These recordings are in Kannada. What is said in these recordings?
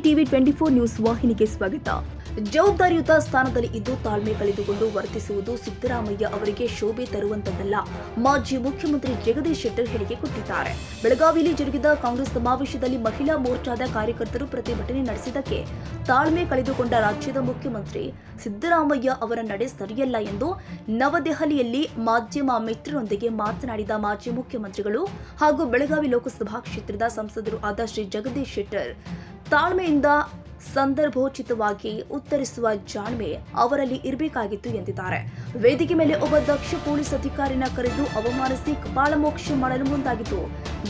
ಟಿವಿ 24 ನ್ಯೂಸ್ ವಾಹಿನಿಗೆ ಸ್ವಾಗತ. ಜವಾಬ್ದಾರಿಯುತ ಸ್ಥಾನದಲ್ಲಿ ಇದ್ದು ತಾಳ್ಮೆ ಕಳೆದುಕೊಂಡು ವರ್ತಿಸುವುದು ಸಿದ್ದರಾಮಯ್ಯ ಅವರಿಗೆ ಶೋಭೆ ತರುವಂತದ್ದಲ್ಲ. ಮಾಜಿ ಮುಖ್ಯಮಂತ್ರಿ ಜಗದೀಶ್ ಶೆಟ್ಟರ್ ಹೇಳಿಕೆ ಕೊಟ್ಟಿದ್ದಾರೆ. ಬೆಳಗಾವಿಯಲ್ಲಿ ಜರುಗಿದ ಕಾಂಗ್ರೆಸ್ ಸಮಾವೇಶದಲ್ಲಿ ಮಹಿಳಾ ಮೋರ್ಚಾದ ಕಾರ್ಯಕರ್ತರು ಪ್ರತಿಭಟನೆ ನಡೆಸಿದ್ದಕ್ಕೆ ತಾಳ್ಮೆ ಕಳೆದುಕೊಂಡ ರಾಜ್ಯದ ಮುಖ್ಯಮಂತ್ರಿ ಸಿದ್ದರಾಮಯ್ಯ ಅವರ ನಡೆ ಸರಿಯಲ್ಲ ಎಂದು ನವದೆಹಲಿಯಲ್ಲಿ ಮಾಧ್ಯಮ ಮಿತ್ರರೊಂದಿಗೆ ಮಾತನಾಡಿದ ಮಾಜಿ ಮುಖ್ಯಮಂತ್ರಿಗಳು ಹಾಗೂ ಬೆಳಗಾವಿ ಲೋಕಸಭಾ ಕ್ಷೇತ್ರದ ಸಂಸದರು ಆದ ಶ್ರೀ ಜಗದೀಶ್ ಶೆಟ್ಟರ್ ತಾಳ್ಮೆಯಿಂದ ಸಂದರ್ಭೋಚಿತವಾಗಿ ಉತ್ತರಿಸುವ ಜಾಣ್ಮೆ ಅವರಲ್ಲಿ ಇರಬೇಕಾಗಿತ್ತು ಎಂದಿದ್ದಾರೆ. ವೇದಿಕೆ ಮೇಲೆ ಒಬ್ಬ ದಕ್ಷ ಪೊಲೀಸ್ ಅಧಿಕಾರಿನ ಕರೆದು ಅವಮಾನಿಸಿ ಕಪಾಳಮೋಕ್ಷ ಮಾಡಲು ಮುಂದಾಗಿತ್ತು.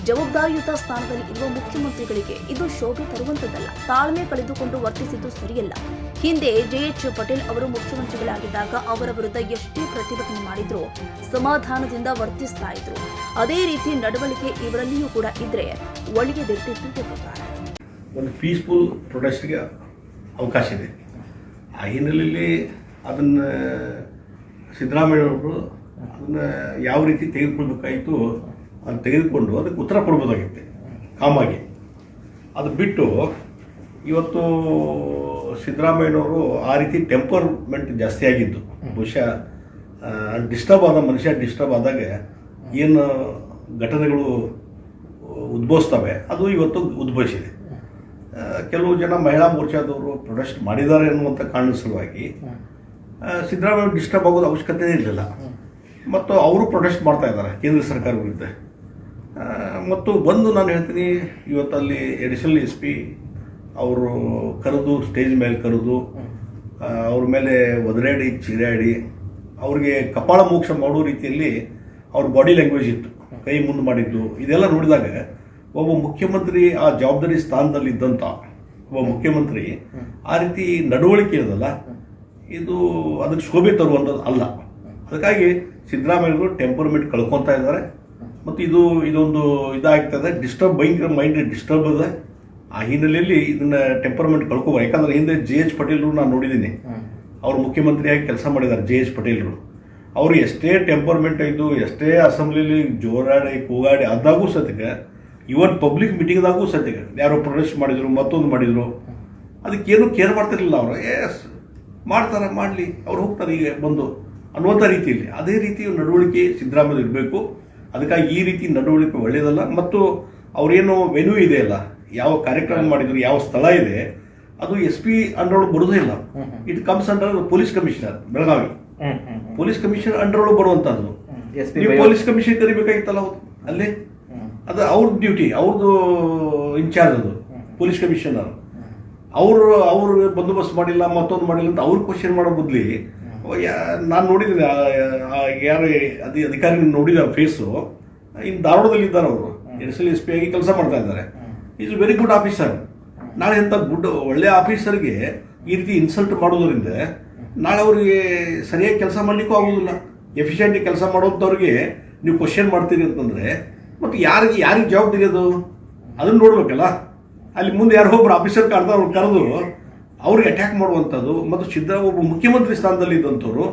ಜವಾಬ್ದಾರಿಯುತ ಸ್ಥಾನದಲ್ಲಿ ಇರುವ ಮುಖ್ಯಮಂತ್ರಿಗಳಿಗೆ ಇದು ಶೋಭೆ ತರುವಂತದ್ದಲ್ಲ. ತಾಳ್ಮೆ ಕಳೆದುಕೊಂಡು ವರ್ತಿಸಿದ್ದು ಸರಿಯಲ್ಲ. ಹಿಂದೆ ಜೆಎಚ್ ಪಟೇಲ್ ಅವರು ಮುಖ್ಯಮಂತ್ರಿಗಳಾಗಿದ್ದಾಗ ಅವರ ವಿರುದ್ಧ ಎಷ್ಟೇ ಪ್ರತಿಭಟನೆ ಮಾಡಿದ್ರು ಸಮಾಧಾನದಿಂದ ವರ್ತಿಸ್ತಾ ಇದ್ರು. ಅದೇ ರೀತಿ ನಡವಳಿಕೆ ಇವರಲ್ಲಿಯೂ ಕೂಡ ಇದ್ರೆ ಒಳ್ಳೆಯದಿರ್ತಿತ್ತು ಎಂದಿದ್ದಾರೆ. ಒಂದು ಪೀಸ್ಫುಲ್ ಪ್ರೊಟೆಸ್ಟ್ಗೆ ಅವಕಾಶ ಇದೆ. ಆ ಹಿನ್ನೆಲೆಯಲ್ಲಿ ಅದನ್ನು ಸಿದ್ದರಾಮಯ್ಯವರು ಅದನ್ನು ಯಾವ ರೀತಿ ತೆಗೆದುಕೊಳ್ಬೇಕಾಯಿತು ಅದನ್ನು ತೆಗೆದುಕೊಂಡು ಅದಕ್ಕೆ ಉತ್ತರ ಕೊಡ್ಬೋದಾಗಿತ್ತು ಕಾಮಾಗಿ. ಅದು ಬಿಟ್ಟು ಇವತ್ತು ಸಿದ್ದರಾಮಯ್ಯನವರು ಆ ರೀತಿ ಟೆಂಪರ್ಮೆಂಟ್ ಜಾಸ್ತಿ ಆಗಿದ್ದು ಬಹುಶಃ ಡಿಸ್ಟರ್ಬ್ ಆದ ಮನುಷ್ಯ ಡಿಸ್ಟರ್ಬ್ ಆದಾಗ ಏನು ಘಟನೆಗಳು ಉದ್ಭವಿಸ್ತವೆ ಅದು ಇವತ್ತು ಉದ್ಭವಿಸಿದೆ. ಕೆಲವು ಜನ ಮಹಿಳಾ ಮೋರ್ಚಾದವರು ಪ್ರೊಟೆಸ್ಟ್ ಮಾಡಿದ್ದಾರೆ ಅನ್ನುವಂಥ ಕಾರಣದ ಸಲುವಾಗಿ ಸಿದ್ದರಾಮಯ್ಯ ಡಿಸ್ಟರ್ಬ್ ಆಗೋದು ಅವಶ್ಯಕತೆ ಇರಲಿಲ್ಲ. ಮತ್ತು ಅವರು ಪ್ರೊಟೆಸ್ಟ್ ಮಾಡ್ತಾ ಇದ್ದಾರೆ ಕೇಂದ್ರ ಸರ್ಕಾರ ವಿರುದ್ಧ. ಮತ್ತು ಒಂದು ನಾನು ಹೇಳ್ತೀನಿ, ಇವತ್ತಲ್ಲಿ ಅಡಿಷನಲ್ SP ಅವರು ಕರೆದು ಸ್ಟೇಜ್ ಮೇಲೆ ಕರೆದು ಅವ್ರ ಮೇಲೆ ಒದರಾಡಿ ಚೀರಾಡಿ ಅವ್ರಿಗೆ ಕಪಾಳ ಮೋಕ್ಷ ಮಾಡೋ ರೀತಿಯಲ್ಲಿ ಅವ್ರ ಬಾಡಿ ಲ್ಯಾಂಗ್ವೇಜ್ ಇತ್ತು, ಕೈ ಮುಂದೆ ಮಾಡಿದ್ದು. ಇದೆಲ್ಲ ನೋಡಿದಾಗ ಒಬ್ಬ ಮುಖ್ಯಮಂತ್ರಿ ಆ ಜವಾಬ್ದಾರಿ ಸ್ಥಾನದಲ್ಲಿ ಇದ್ದಂಥ ಒಬ್ಬ ಮುಖ್ಯಮಂತ್ರಿ ಆ ರೀತಿ ನಡವಳಿಕೆ ಇರೋದಲ್ಲ, ಇದು ಅದಕ್ಕೆ ಶೋಭೆ ತರುವಂಥದ್ದು ಅಲ್ಲ. ಅದಕ್ಕಾಗಿ ಸಿದ್ದರಾಮಯ್ಯರು ಟೆಂಪರ್ಮೆಂಟ್ ಕಳ್ಕೊತಾ ಇದ್ದಾರೆ. ಮತ್ತು ಇದೊಂದು ಇದಾಗ್ತದೆ, ಡಿಸ್ಟರ್ಬ್ ಭಯಂಕರ ಮೈಂಡ್ ಡಿಸ್ಟರ್ಬ್ ಇದೆ. ಆ ಹಿನ್ನೆಲೆಯಲ್ಲಿ ಇದನ್ನು ಟೆಂಪರ್ಮೆಂಟ್ ಕಳ್ಕೊಬಾರ್ದು. ಯಾಕಂದರೆ ಹಿಂದೆ JH ಪಟೇಲ್ರು ನಾನು ನೋಡಿದ್ದೀನಿ, ಅವರು ಮುಖ್ಯಮಂತ್ರಿಯಾಗಿ ಕೆಲಸ ಮಾಡಿದ್ದಾರೆ. JH ಪಟೇಲ್ರು ಅವರು ಎಷ್ಟೇ ಟೆಂಪರ್ಮೆಂಟ್ ಇದ್ದು ಎಷ್ಟೇ ಅಸೆಂಬ್ಲಿಲಿ ಜೋರಾಡಿ ಕೂಗಾಡಿ ಅದಾಗೂ ಸತ್ಯಕ್ಕೆ, ಇವನ್ ಪಬ್ಲಿಕ್ ಮೀಟಿಂಗ್ದಾಗೂ ಸದ್ಯಕ್ಕೆ ಯಾರೋ ಪ್ರೊಟೆಸ್ಟ್ ಮಾಡಿದ್ರು ಮತ್ತೊಂದು ಮಾಡಿದ್ರು ಅದಕ್ಕೇನು ಕೇರ್ ಮಾಡ್ತಿರಲಿಲ್ಲ. ಅವರು ಮಾಡ್ತಾರೆ, ಮಾಡಲಿ, ಅವ್ರು ಹೋಗ್ತಾರೆ ಈಗ ಬಂದು ಅನ್ನುವಂಥ ರೀತಿಯಲ್ಲಿ ಅದೇ ರೀತಿ ನಡವಳಿಕೆ ಸಿದ್ದರಾಮಯ್ಯ ಇರಬೇಕು. ಅದಕ್ಕಾಗಿ ಈ ರೀತಿ ನಡವಳಿಕೆ ಒಳ್ಳೆಯದಲ್ಲ. ಮತ್ತು ಅವರೇನು ವೆನ್ಯೂ ಇದೆ ಅಲ್ಲ, ಯಾವ ಕಾರ್ಯಕ್ರಮ ಮಾಡಿದ್ರು, ಯಾವ ಸ್ಥಳ ಇದೆ, ಅದು SP ಅಂಡರ್ ಬರೋದೇ ಇಲ್ಲ. It comes under police commissioner Belagavi. Police commissioner under ಒಳಗೆ ಬರುವಂಥದ್ದು. ನೀವು ಪೊಲೀಸ್ ಕಮಿಷನ್ ಕರಿಬೇಕಾಗಿತ್ತಲ್ಲ ಅಲ್ಲೇ, ಅದು ಅವ್ರದ್ದು ಡ್ಯೂಟಿ, ಅವ್ರದ್ದು ಇನ್ಚಾರ್ಜ್ ಅದು ಪೊಲೀಸ್ ಕಮಿಷನರ್. ಅವರು ಬಂದೋಬಸ್ತ್ ಮಾಡಿಲ್ಲ ಮತ್ತೊಂದು ಮಾಡಿಲ್ಲ ಅಂತ ಅವ್ರು ಕ್ವಶನ್ ಮಾಡೋ ಬದಲಿ ನಾನು ನೋಡಿದ್ದೀನಿ ಯಾರು ಅಧಿಕಾರಿ ನೋಡಿದ ಫೇಸು ಇನ್ನು ಧಾರವಾಡದಲ್ಲಿ ಇದ್ದಾರೆ. ಅವರು ಅಡಿಷನಲ್ SP ಆಗಿ ಕೆಲಸ ಮಾಡ್ತಾ ಇದ್ದಾರೆ. Is very good officer. ನಾಳೆ ಇಂಥ ಒಳ್ಳೆ ಆಫೀಸರ್ಗೆ ಈ ರೀತಿ ಇನ್ಸಲ್ಟ್ ಮಾಡೋದ್ರಿಂದ ನಾಳೆ ಅವರಿಗೆ ಸರಿಯಾಗಿ ಕೆಲಸ ಮಾಡಲಿಕ್ಕೂ ಆಗೋದಿಲ್ಲ. ಎಫಿಷಿಯೆಂಟ್ ಕೆಲಸ ಮಾಡೋಂಥವ್ರಿಗೆ ನೀವು ಕ್ವಶನ್ ಮಾಡ್ತೀರಿ ಅಂತಂದರೆ ಮತ್ತು ಯಾರಿಗೆ ಜವಾಬ್ದಾರಿ ಅದು ಅದನ್ನು ನೋಡ್ಬೇಕಲ್ಲ. ಅಲ್ಲಿ ಮುಂದೆ ಯಾರೋ ಒಬ್ಬರು ಆಫೀಸರ್ ಅವ್ರು ಕರೆದು ಅವ್ರಿಗೆ ಅಟ್ಯಾಕ್ ಮಾಡುವಂಥದ್ದು. ಮತ್ತು ಒಬ್ಬ ಮುಖ್ಯಮಂತ್ರಿ ಸ್ಥಾನದಲ್ಲಿ ಇದ್ದಂಥವ್ರು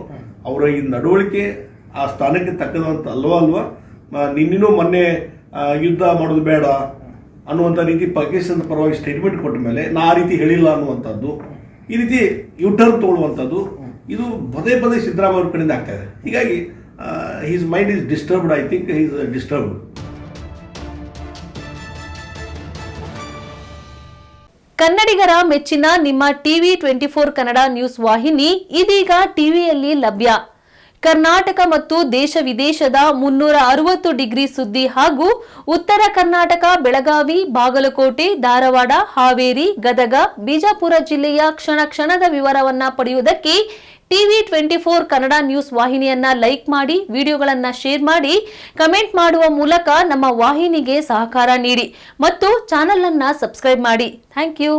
ಅವರ ಈ ನಡವಳಿಕೆ ಆ ಸ್ಥಾನಕ್ಕೆ ತಕ್ಕದಂತ ಅಲ್ವಾ. ನಿನ್ನಿನೂ ಮೊನ್ನೆ ಯುದ್ಧ ಮಾಡೋದು ಬೇಡ ಅನ್ನುವಂಥ ರೀತಿ ಪಾಕಿಸ್ತಾನದ ಪರವಾಗಿ ಸ್ಟೇಟ್ಮೆಂಟ್ ಕೊಟ್ಟ ಮೇಲೆ ನಾ ಆ ರೀತಿ ಹೇಳಿಲ್ಲ ಅನ್ನುವಂಥದ್ದು, ಈ ರೀತಿ ಯೂಟರ್ನ್ ತೊಗೊಳ್ಳುವಂಥದ್ದು, ಇದು ಪದೇ ಸಿದ್ದರಾಮಯ್ಯ ಅವ್ರ ಕಡೆಯಿಂದ ಆಗ್ತಾ ಇದೆ. ಹೀಗಾಗಿ he's mind is disturbed. I think he's disturbed. ಕನ್ನಡಿಗರ ಮೆಚ್ಚಿನ ನಿಮ್ಮ ಟಿವಿ 24 ಕನ್ನಡ ನ್ಯೂಸ್ ವಾಹಿನಿ ಇದೀಗ ಟಿವಿಯಲ್ಲಿ ಲಭ್ಯ. ಕರ್ನಾಟಕ ಮತ್ತು ದೇಶ ವಿದೇಶದ 360 ಡಿಗ್ರಿ ಸುದ್ದಿ ಹಾಗೂ ಉತ್ತರ ಕರ್ನಾಟಕ, ಬೆಳಗಾವಿ, ಬಾಗಲಕೋಟೆ, ಧಾರವಾಡ, ಹಾವೇರಿ, ಗದಗ, ಬಿಜಾಪುರ ಜಿಲ್ಲೆಯ ಕ್ಷಣದ ವಿವರವನ್ನ ಪಡೆಯುವುದಕ್ಕೆ ಟಿವಿ 24 ಕನ್ನಡ ನ್ಯೂಸ್ ವಾಹಿನಿಯನ್ನ ಲೈಕ್ ಮಾಡಿ, ವಿಡಿಯೋಗಳನ್ನ ಶೇರ್ ಮಾಡಿ, ಕಮೆಂಟ್ ಮಾಡುವ ಮೂಲಕ ನಮ್ಮ ವಾಹಿನಿಗೆ ಸಹಕಾರ ನೀಡಿ ಮತ್ತು ಚಾನೆಲ್ ಅನ್ನ ಸಬ್ಸ್ಕ್ರೈಬ್ ಮಾಡಿ. Thank you.